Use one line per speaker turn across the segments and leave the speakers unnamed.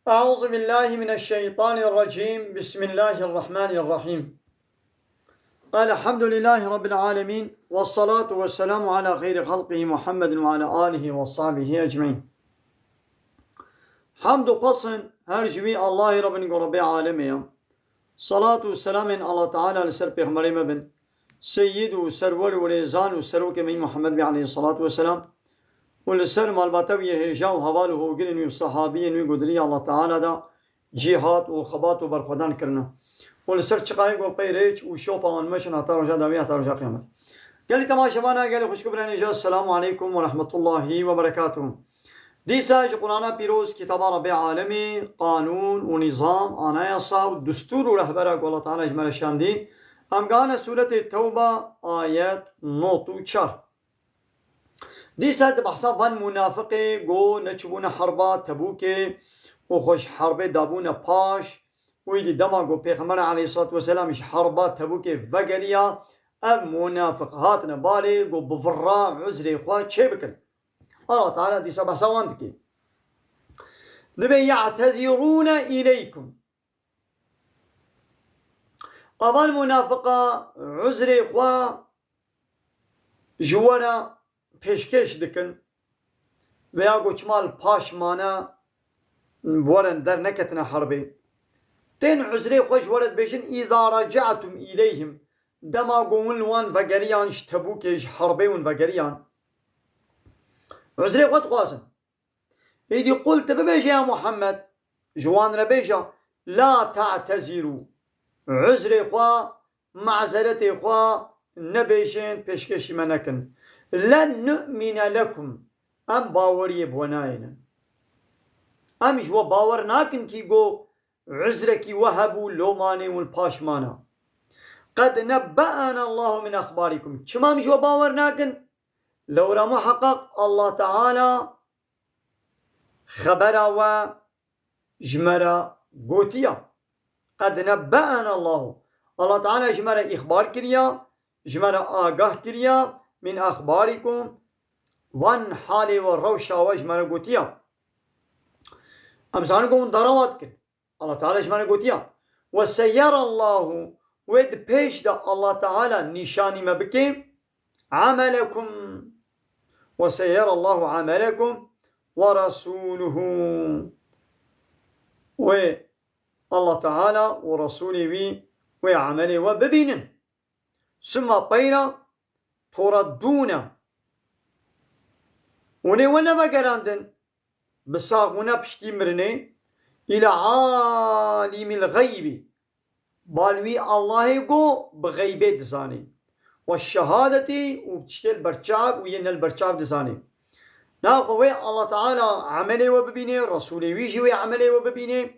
أعوذ بالله من الشيطان الرجيم. بسم الله الرحمن الرحيم. الحمد لله رب العالمين، والصلاة والسلام على خير خلقه محمد وعلى آله وصحبه أجمعين. حمد قصن هرجوي الله رب العالمين. صلاة والسلام الله تعالى لسر پیغمبر مبن سيد وسرور وليزان وسروك من محمد عليه الصلاة والسلام ولسر مالباتوية هجا وحواله وقلن وصحابين وقدري الله تعالى دا جهاد وخبات وبرخدان کرنا ولسر چقائق وقيريج وشوفا ونمشن حتى رجا داوية حتى رجا قيامت. قالي تماشبانا قالي خوشكبران إجاز. السلام عليكم ورحمة الله وبركاته. دیسا قرآن پیروز کتاب رب عالمی قانون و نظام آنایسا و دستور و رهبره که الله تعالی اجمال شاندی امگان سورة توبه آیت 94. دیسا بحثا فن منافقه گو نچبون حربا تبوکه و خوش حربه دابون پاش و ایدی دما گو پیغمبر علیه الصلاة والسلام حربا تبوکه وگریا ام منافقات نباله گو بفرا عذر خواه چه بکن الله تعالى دي سبع سوانتك دبي يعتذرون إليكم. أبا المنافقة عذر إخوة جوانا پیشکش دکن و یا گوچمال پاش مانا ورن در نکتنا حربي تين عذر إخوة جوارد بيجن إذا رجعتم إليهم دما قومن وان فقريان اشتبوكيش حربي وفقريان عذري قد قاسم إذا قلت ببيجا يا محمد جوان ربيجا لا تعتذروا عذري قوا معذرتي قوا نبيشين بشكش منكن لن نؤمن لكم أم باوري بوناينا أم جوا باور ناكن كي قو عذرك وهبوا لوماني والباشمانا قد نبأنا الله من أخباركم شمام جوا باور ناكن لو را محقق الله تعالى خبره و جمره قوتيا قد نبأنا الله تعالى جمره إخبار كريا جمره آگاه كريا من أخباركم وان حالي والروشة وجمره قوتيا أمسانكم ضروات كر الله تعالى جمره قوتيا وسير الله ود پیش دا الله تعالى نشاني مبكي عملكم وسيرى الله عملكم ورسوله والله تعالى ورسوله وعمله وببين ثم بين تردون ونوانا بقراندن بساغونا بشتي مرني إلى عالم الغيب بالوي الله يقو بغيبت زاني والشهادة وبتشتل برشاب وين البرشاب دزاني ناقوي الله تعالى عمله وببينه رسوله ويجي وعمله وببينه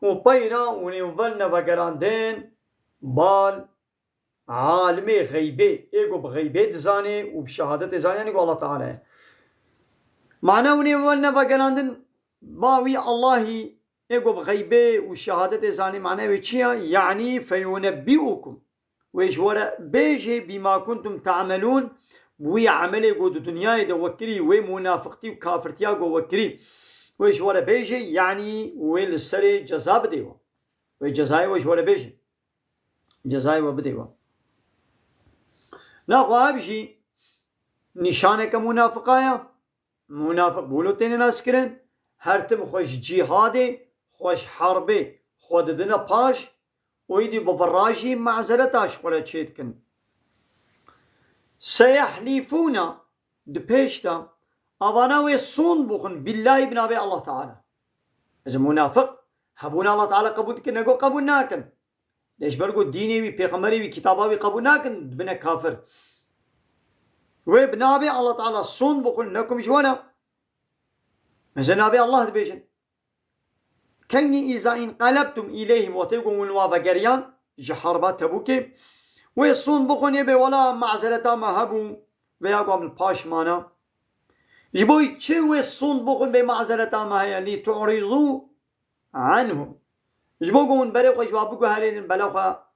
وبينا ونوفلنا بقراندين بال عالم غيبه ايقو بغيبه دزاني وبشهادة دزاني يعني الله تعالى معنى ونوفلنا بقراندين باوي الله ايقو بغيبه وشهادة دزاني معنى ويشيا يعني فينبئكم ويجورا بيجي بما كنتم تعملون وي عملي قود الدنيا دا وكري وي منافقتي وكافرتيا قو وكري ويجورا بيجي يعني وي للسري جزاء بديوا وي جزاء ويجورا بيجي جزاء وبديوا لا غابجي نشانك منافقايا منافق بولو تين ناس كرن هرتم خوش جهادي خوش حربي خود دنا باش ويدي بفراجي معذرتاش ولا تشيتكن سيحلفون دبيشتا أبانا ويصون بخن بالله ابن أبي الله تعالى إذا منافق هبونا الله تعالى قبول كن نقول قبول ناكن ليش برقو ديني وي بيغمري وي كتاباوي قبول ناكن بنا كافر وابن أبي الله تعالى صون بخن نكم جوانا إذا نبي الله دبيشن كني إذا انقلبتم إليهم وتيقوم الوافقريان جحربات تبوكي ويصون بخون يبي ولا معذرتا ما هبو ويقوم الباشمانا جبوي چه ويصون بخون بمعذرتا ما هي لتعرضوا عنهم جبوكم بريقوا جوابكم هالين بلوخا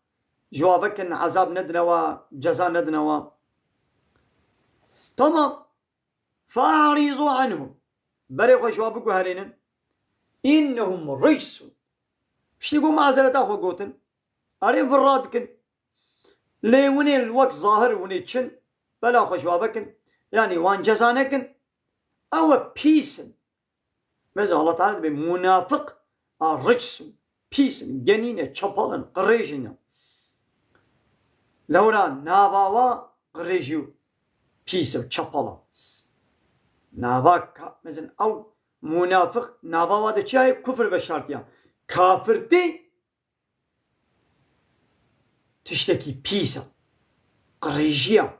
جوابكن عذاب ندنوا جزاء ندنوا تمام فأعرضوا عنهم بريقوا جوابكم هالين إنهم رجس مش تقول معذرة أخو قوتن أرين فرادكن لي وني الوقت ظاهر وني تشن بلا خشوابكن يعني وان جزانكن أو بيسن ماذا الله تعالى بمنافق الرجس بيسن جنينة تشبالن قريجنا لورا ناباوا قريجيو بيسو تشبالا نابا مثلا أو منافق ناباوا ده چاهي كفر بشارتيا كافر دي تشتكي بيسا قريجيا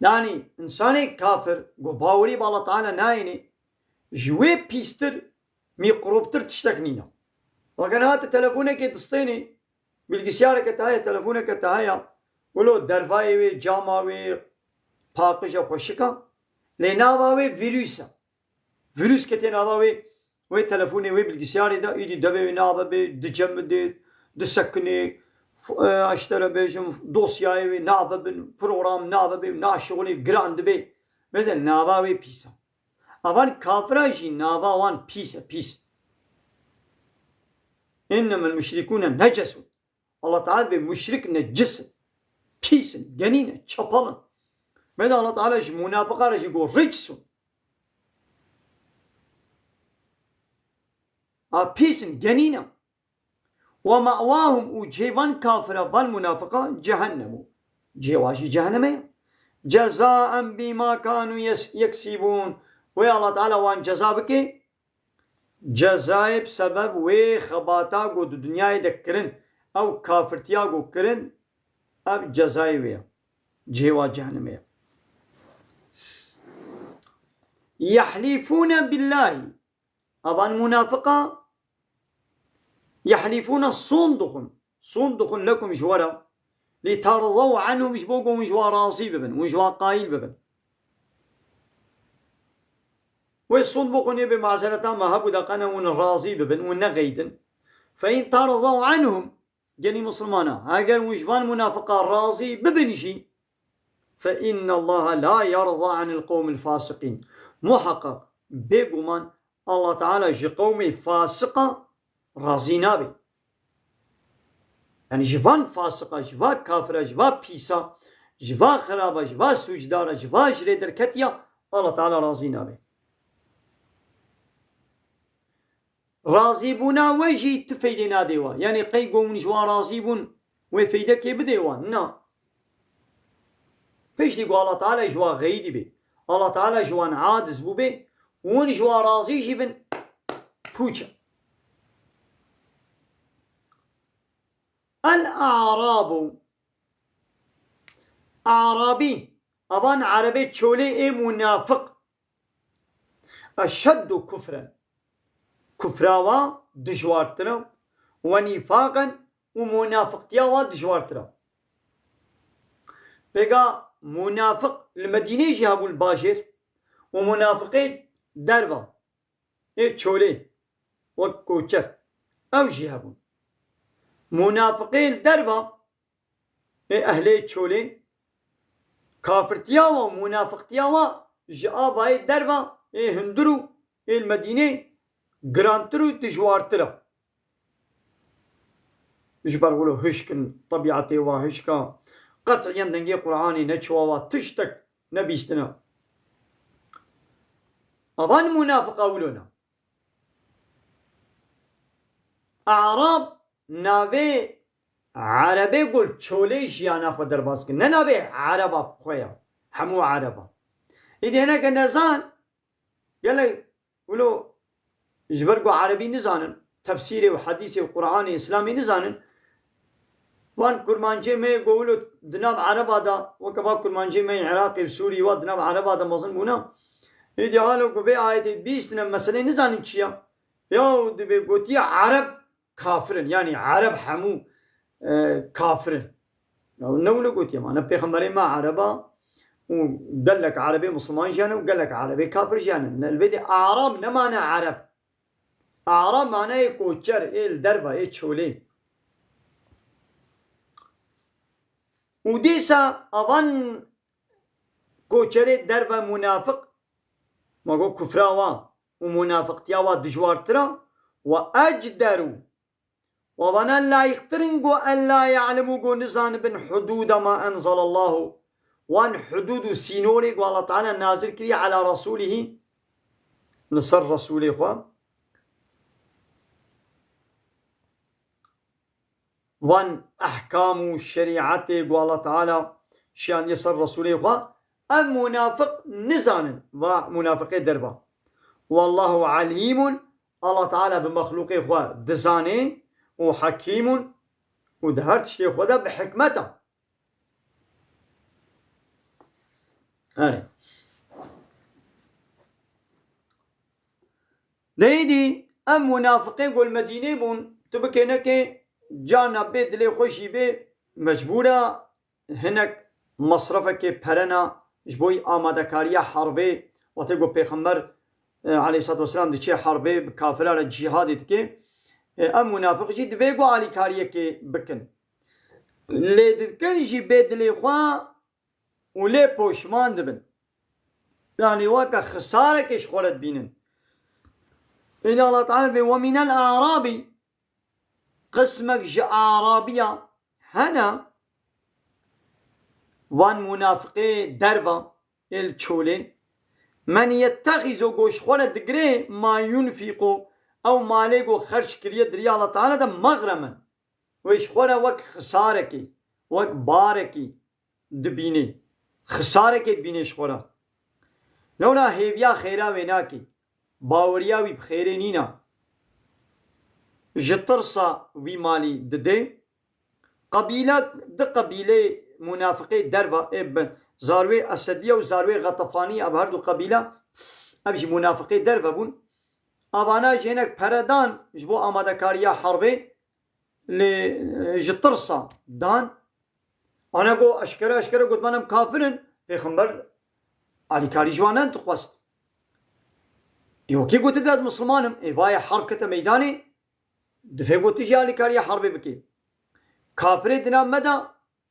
يعني إنساني كافر باوري بالله تعالى نايني جوي بيستر ميقروبتر تشتكنينا وكان هات تلفونك تسطيني بالقسيارة كتاهي تلفونك كتاهي ولو درفاي وي جاما وي باقجة خوشكا لناوا وي فيروسا فيروس كتين ناوا وي تلفوني وي بالقسيارة دا ايدي دبي نابا بي دجمد دسكني اشترى بيجم دوسياي وي نابا بن بروغرام نابا بي ناشغلي جراند بي مثلا نابا وي بيسا أبان كافراجي نابا وان بيس إنما المشركون نجسوا الله تعالى بمشرك نجس بيس جنينة شبالا ماذا الله تعالى منافقة رجي يقول رجسوا بيس جنينة ومأواهم وجيبان كافرة والمنافقة جهنم جيواشي جهنم جزاء بما كانوا يكسبون ويا الله تعالى وان جزابك جزاء بسبب وي خباتا قد الدنيا يذكرن او كافرتيا قد كرن اب جزاء ويا جيوا جهنم يحلفون بالله ابان منافقة يحلفون صندوق لكم جوارا لترضوا عنه مش بوقوا مجوا راضي ببن مجوا قايل ببن والصندوق نبي معزرة ما هبو دقنا ون راضي ببن ون غيدن فإن ترضوا عنهم جني مسلمانا هاجر وجبان منافقة راضي ببنشي فإن الله لا يرضى عن القوم الفاسقين محقق بيقومان الله تعالى جي قومي فاسقة راضينا بي يعني جبان فاسقة جبا كافرة جبا بيسا جبا خرابة جبا سجدارة جبا جريدر كتيا الله تعالى راضينا بي راضي بونا وجي تفيدنا ديوا يعني قيقوم جوا راضي بون وفيدك بديوا نا فيش ديقوا الله تعالى جوا غيدي بي الله تعالى جوان عادز بو بي ون جوا راضي جبن بوچا الأعراب أعرابي أبان عربي تشولي منافق أشد كفرا كفراوا دجوارترا ونفاقا ومنافقتيا دجوارترا بقى منافق المدينة جابوا الباشر ومنافقين دربا تشولي وكوشر أو جابون منافقين دربا أهلي تشولي كافرتيا ومنافقتيا جاء باي دربا هندرو المدينة جرانترو تجوارترا مش بقولوا هشكن طبيعتي وهشكا قطعيا دنجي قرآني نشوا تشتك نبيستنا أبان منافق أولونا أعراب ناوي عربي قول چولي جيانا خو درباس كن ناوي عربا خويا همو عربا إذا هناك نزان يلا ولو جبرقو عربي نزانن تفسيري وحديثي وقرآني إسلامي نزانن وان كرمانجي مي قولوا دناب عربا دا وكبا كرمانجي مي عراقي وسوري ودناب عربا دا مظن بونا إذا هالو قبي آياتي بيستنا مسألة نزانن چيا ياو دبي قوتي عرب كافرن يعني عرب حمو كافرن نولو قوتي ما أنا بيخمري ما عربا وقال لك عربي مسلمان جانا وقال لك عربي كافر جانا البدي أعراب نمانا عرب أعراب معناه يكوشر إيه الدربة إيه تشولي وديسا أبان كوشر دربة منافق ما قو كفراوا ومنافقتيا ودجوارترا وأجدر وبنا لا يقترن قو أن لا يعلموا قو نزان بن حدود ما أنزل الله وان حدود سينوري قو الله تعالى نازل كري على رسوله نصر رسوله خواه وان أحكام شريعته قو الله تعالى شان يصر رسوله خواه أم منافق نزان ومنافق دربا والله عليم الله تعالى بمخلوقه خواه دزانه وحكيم ودهرت شتي خدا بحكمته هاي ديدي ام منافقين قول مدينة بون تبكينك جانا بيت لي خوشي بي مجبورة هناك مصرفك برنا جبوي آماده كاريا حربي وتقول بيخمر عليه الصلاة والسلام دي چه حربي بكافرة الجهاد دي ام منافق جي دبيگو علی کاریه که بکن لیدکن جی بدلی خواه و لی پوشمان دبن يعني وكا خسارة كش خولت بينن إن الله تعالى بي ومن الأعراب قسمك جاء أعرابية هنا وان منافقي دربا الچولي من يتخذ قوش خولت دقري ما ينفقو او مالك خرج كريه دريا الله تعالى ده مغرما ويش خورا وك خساركي وك باركي دبيني خساركي دبيني شخورا لولا هيبيا خيرا ويناكي باوريا وي بخيري نينا جترسا وي مالي ددي قبيلة قبيلة منافقي دربا اب زاروي اسدية وزاروي غطفاني اب هردو قبيلة ابجي منافقي دربا بون ابانا جينك پردان جبو آماده كاريا حربي لجترسا دان انا قو اشكره قلت منم كافرن پیغمبر علي كاري جوانان تقوست ايو كي قلت باز مسلمانم ايوايا حركة ميداني دفع قلت جي علي كاريا حربي بكي كافري دنا مدى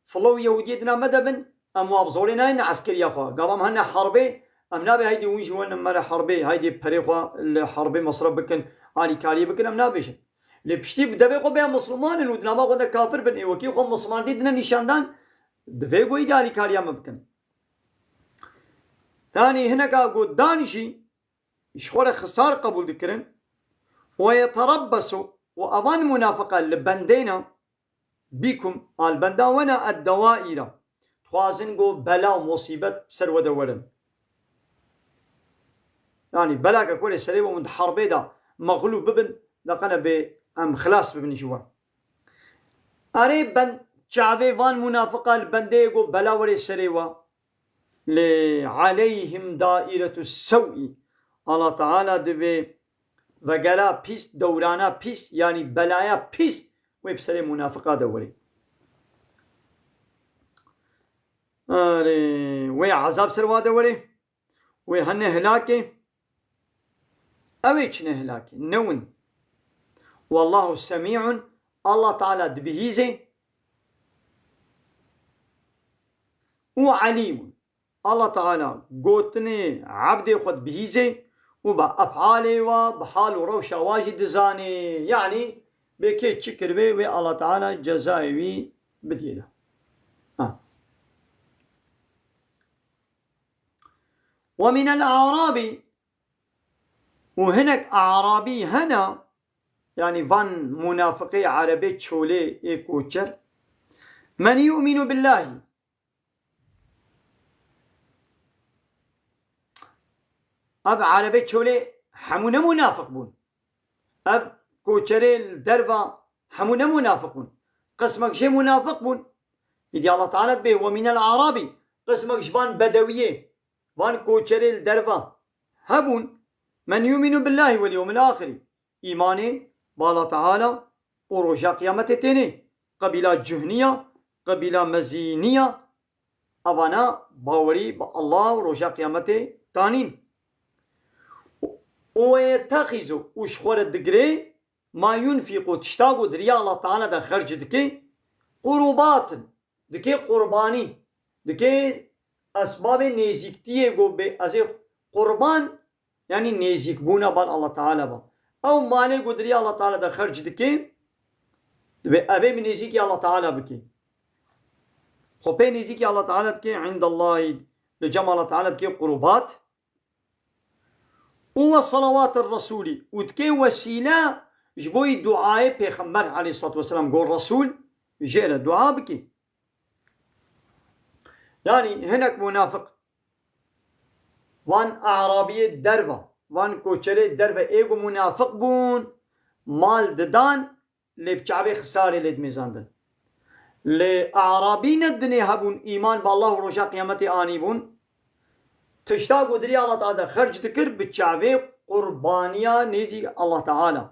فلو يهودي دنا مدى بن امو ابزولين هاين عسكري اخوا قالهم هنا حربي ام نابي هيدي وين جوان مرة حربي هيدي بريخوا الحربي مصر بكن علي كاري بكن ام نابيش اللي بشتي بدبي قو بها مسلمان ودنا ما قلنا كافر بن ايو كي خو مسلمان دي دنا نشاندان دفع قو يدي علي كاري ام بكن ثاني هنا قال دانشي شخور خسار قبول ذكرن ويتربصوا وأبان منافقة لبندينا بكم البندا ونا الدوائر توازن قو بلا ومصيبة سر ودورن يعني بلا كل سريب ومن حربي دا مغلوب ببن لقنا بأم خلاص ببن جوا أريبا شعبي فان منافقة البندي قو بلا وري سريوا عليهم دائرة السوء الله تعالى دبي وقلا بيس دورانا بيس يعني بلايا بيس ويبسري منافقة دوري وي عذاب سروا دوري وي هن هلاكي اويش نهلاكي نون والله سميع الله تعالى دبهيزي وعليم الله تعالى قوتني عبدي خد بهيزي وبأفعالي وبحال وروشة واجد زاني يعني بكي تشكر بي الله تعالى جزائي بديله ومن الأعراب وهناك أعرابي هنا يعني فان منافقي عربي تشولي إيكوتشر من يؤمن بالله اب عربي تشولي حمونا منافق بون اب كوتشري الدربة حمونا منافق بون قسمك شي منافق بون يدي الله تعالى به ومن العربي قسمك شبان بدوية وان كوتشري الدربة هبون من يؤمن بالله واليوم الآخر إيماني بالله تعالى ورجاء قيامتتيني قبيلة جهنية قبيلة مزينية أبانا باوري بالله ورجاء قيامتي تانين ويتخذ وشخور الدقري ما ينفق تشتاق دريا الله تعالى دا خرج دكي قربات دكي قرباني دكي أسباب نيزيكتية قو بي أزي قربان يعني نيزيك بونا بال الله تعالى با او مالي قدري الله تعالى دا خرج دكي أبي من نيزيكي الله تعالى بكي خبي نيزيكي الله تعالى دكي عند الله لجمع الله تعالى دكي قربات وصلوات الرسول ودكي وسيلة جبوي دعاء بيخمر عليه الصلاة والسلام قول رسول جينا دعاء بكي يعني هناك منافق وان أعرابي الدربة وان كوشري الدربة ايقو منافق بون مال ددان لبچاوي خساري لد ميزاندن لأعرابين الدنيا هبون إيمان بالله ورجاء قيامتي آني بون تشتاق ودري الله تعالى خرج ذكر بچاوي قربانيا نيزي الله تعالى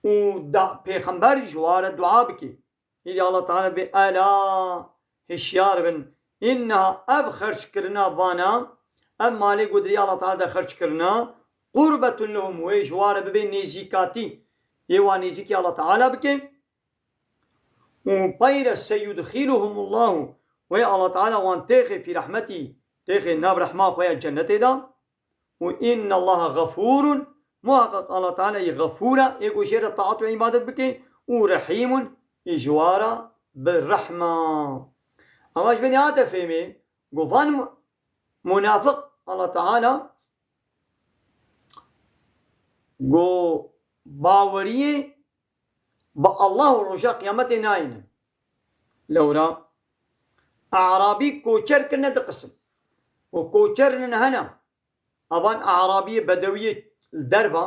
و پیغمبر جوار دعا بكي إذا الله تعالى بألا هشيار بن إنها أب خرج كرنا بانا أم مالي قدري الله تعالى خرج كرنا قربة لهم وجوار ببين نيزيكاتي يوا نيزيكي الله تعالى بكي وبير سيدخلهم الله ويا الله تعالى وان تيخي في رحمتي تيخي ناب رحمة خويا الجنة دا وإن الله غفور محقق الله تعالى غفورا يقول شير الطاعة وعبادة بكي ورحيم إجوارا بالرحمة أماش بني هذا فهمي قفان منافق الله تعالى قو باوريه بالله ورجاء قيامته ناين لورا أعرابي كوشر كنا تقسم وكوشر هنا أبان أعرابي بدوية الدربة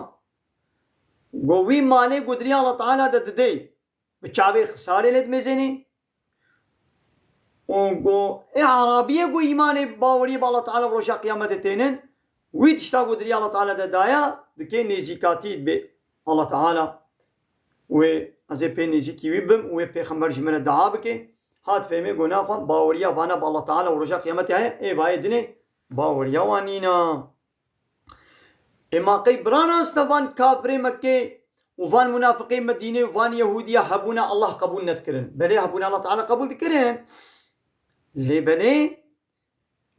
قوي مالي قدري الله تعالى ددي بتشابي خسارة لد مزيني وقو أعرابي قو إيماني باوري بالله تعالى ورجاء قيامته تينن ويتشتا قدري الله تعالى ددايا دكين نزيكاتي بالله تعالى و از پی نزیکی ویبم و پیغمبر جمن دعا بکه هات فهمه گناه خون باوریا وانا با الله تعالی و رجا قیامت ہے ای بای دنه باوریا وانینا اما قیبران است وان کافر مکه وفان منافقين مدينه وفان يهوديه حبونا الله قبول نذكرن بلي حبونا الله تعالى قبول ذكرن لي بلي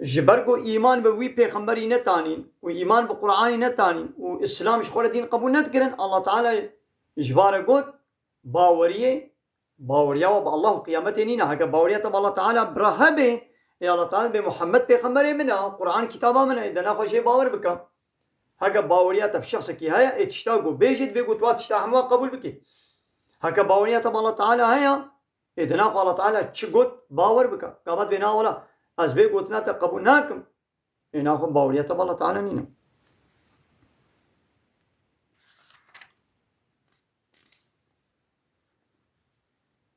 جبرقو ايمان بوي پیغمبري نتانين و ايمان بقرآن نتانين و اسلام شخول دين قبول نذكرن الله تعالى جبار قد باوريه باوريا وب الله قيامته نينا هكا باوريا تب الله تعالى برهبه يا الله تعالى بمحمد پیغمبر منا قرآن كتابه منا اذا ناخذ شيء باور بك هكا باوريا تب شخص كي هيا اتشتاقو بيجد بيقول توات اشتاحموا قبول بك هكا باوريا تب الله تعالى هيا اذا ناخذ الله تعالى تشقد باور بك قابت بنا ولا از بيقول تنا تقبل ناكم ناخذ باوريا تب الله تعالى نينا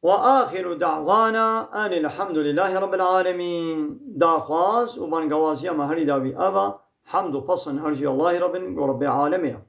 وآخر دعوانا أن الحمد لله رب العالمين داخواز وبان قوازيا مهري داوي أبا حمد فصل هرجي الله رب العالمين